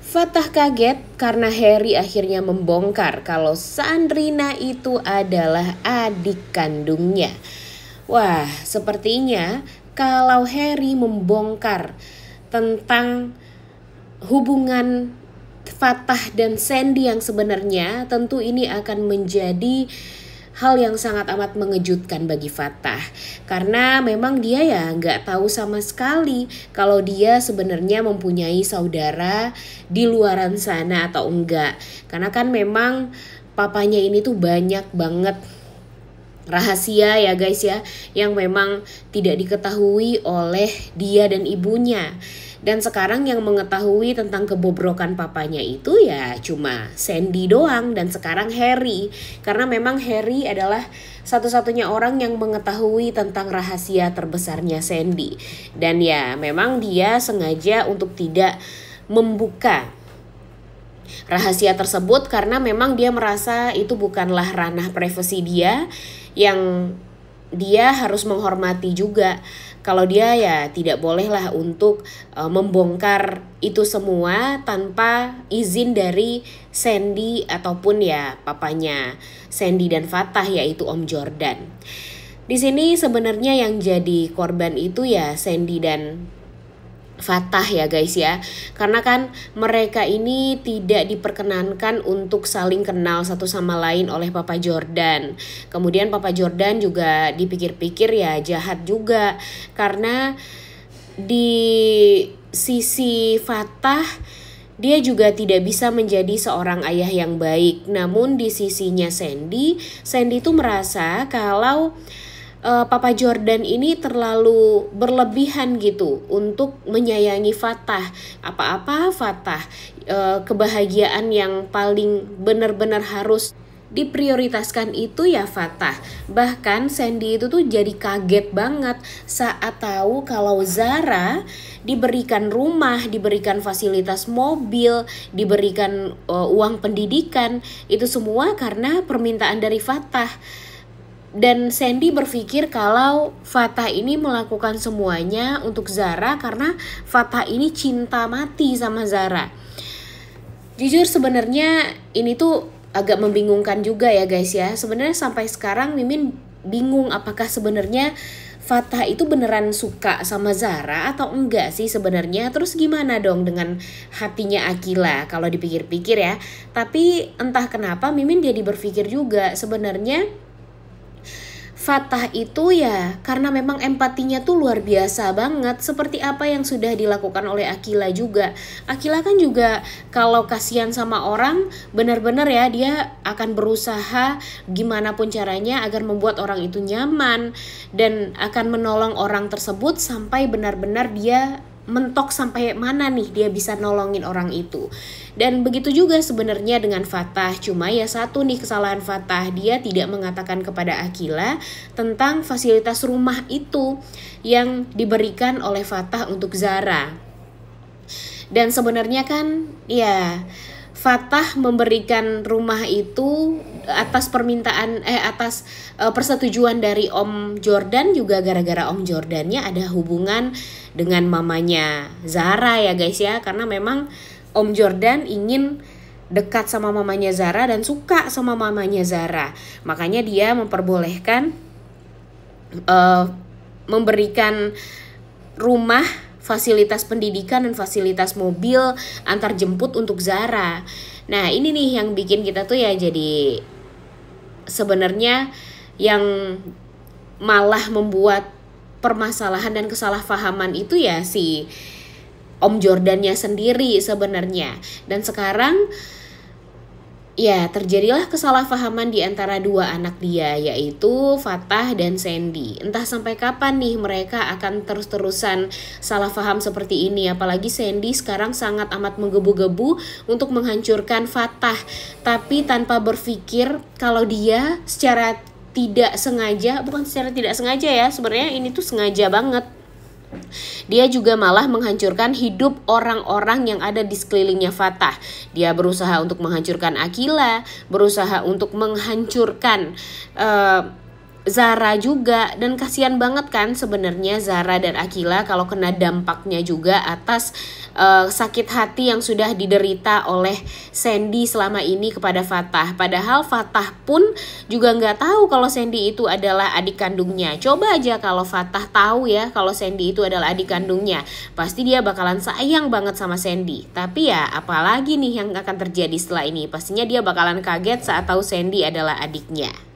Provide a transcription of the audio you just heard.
Fatah kaget karena Harry akhirnya membongkar kalau Sandrina itu adalah adik kandungnya. Wah, sepertinya kalau Harry membongkar tentang hubungan Fatah dan Sandy yang sebenarnya, tentu ini akan menjadi hal yang sangat amat mengejutkan bagi Fatah. Karena memang dia ya nggak tahu sama sekali kalau dia sebenarnya mempunyai saudara di luaran sana atau enggak. Karena kan memang papanya ini tuh banyak banget rahasia ya guys ya, yang memang tidak diketahui oleh dia dan ibunya. Dan sekarang yang mengetahui tentang kebobrokan papanya itu ya cuma Sandy doang, dan sekarang Harry. Karena memang Harry adalah satu-satunya orang yang mengetahui tentang rahasia terbesarnya Sandy. Dan ya memang dia sengaja untuk tidak membuka rahasia tersebut karena memang dia merasa itu bukanlah ranah privasi dia, yang dia harus menghormati juga. Kalau dia ya tidak bolehlah untuk membongkar itu semua tanpa izin dari Sandy ataupun ya papanya Sandy dan Fatah, yaitu Om Jordan. Di sini sebenarnya yang jadi korban itu ya Sandy dan Fatah ya guys ya. Karena kan mereka ini tidak diperkenankan untuk saling kenal satu sama lain oleh Papa Jordan. Kemudian Papa Jordan juga dipikir-pikir ya jahat juga. Karena di sisi Fatah dia juga tidak bisa menjadi seorang ayah yang baik. Namun di sisinya Sandy tuh merasa kalau Papa Jordan ini terlalu berlebihan gitu untuk menyayangi Fatah. Apa-apa Fatah, kebahagiaan yang paling benar-benar harus diprioritaskan itu ya Fatah. Bahkan Sandy itu tuh jadi kaget banget saat tahu kalau Zara diberikan rumah, diberikan fasilitas mobil, diberikan uang pendidikan. Itu semua karena permintaan dari Fatah. Dan Sandy berpikir kalau Fatah ini melakukan semuanya untuk Zara karena Fatah ini cinta mati sama Zara. Jujur sebenarnya ini tuh agak membingungkan juga ya guys ya. Sebenarnya sampai sekarang Mimin bingung apakah sebenarnya Fatah itu beneran suka sama Zara atau enggak sih sebenarnya. Terus gimana dong dengan hatinya Akila kalau dipikir-pikir ya. Tapi entah kenapa Mimin jadi berpikir juga sebenarnya Fatah itu ya karena memang empatinya tuh luar biasa banget, seperti apa yang sudah dilakukan oleh Akila juga. Akila kan juga kalau kasihan sama orang benar-benar ya dia akan berusaha gimana pun caranya agar membuat orang itu nyaman dan akan menolong orang tersebut sampai benar-benar dia mentok sampai mana nih dia bisa nolongin orang itu. Dan begitu juga sebenarnya dengan Fatah. Cuma ya satu nih kesalahan Fatah, dia tidak mengatakan kepada Akila tentang fasilitas rumah itu yang diberikan oleh Fatah untuk Zara. Dan sebenarnya kan ya Fatah memberikan rumah itu atas permintaan atas persetujuan dari Om Jordan, juga gara-gara Om Jordannya ada hubungan dengan mamanya Zara ya guys ya. Karena memang Om Jordan ingin dekat sama mamanya Zara dan suka sama mamanya Zara. Makanya dia memperbolehkan memberikan rumah, fasilitas pendidikan dan fasilitas mobil antar jemput untuk Zara. Nah ini nih yang bikin kita tuh ya jadi sebenarnya yang malah membuat permasalahan dan kesalahpahaman itu ya si Om Jordannya sendiri sebenarnya. Dan sekarang ya terjadilah kesalahpahaman di antara dua anak dia, yaitu Fatah dan Sandy. Entah sampai kapan nih mereka akan terus-terusan salah paham seperti ini. Apalagi Sandy sekarang sangat amat menggebu-gebu untuk menghancurkan Fatah, tapi tanpa berpikir kalau dia secara tidak sengaja, bukan secara tidak sengaja ya, sebenarnya ini tuh sengaja banget. Dia juga malah menghancurkan hidup orang-orang yang ada di sekelilingnya Fatah. Dia berusaha untuk menghancurkan Akila, berusaha untuk menghancurkan Zara juga, dan kasihan banget kan sebenarnya Zara dan Akila kalau kena dampaknya juga atas sakit hati yang sudah diderita oleh Sandy selama ini kepada Fatah. Padahal Fatah pun juga nggak tahu kalau Sandy itu adalah adik kandungnya. Coba aja kalau Fatah tahu ya kalau Sandy itu adalah adik kandungnya, pasti dia bakalan sayang banget sama Sandy. Tapi ya apalagi nih yang akan terjadi setelah ini, pastinya dia bakalan kaget saat tahu Sandy adalah adiknya.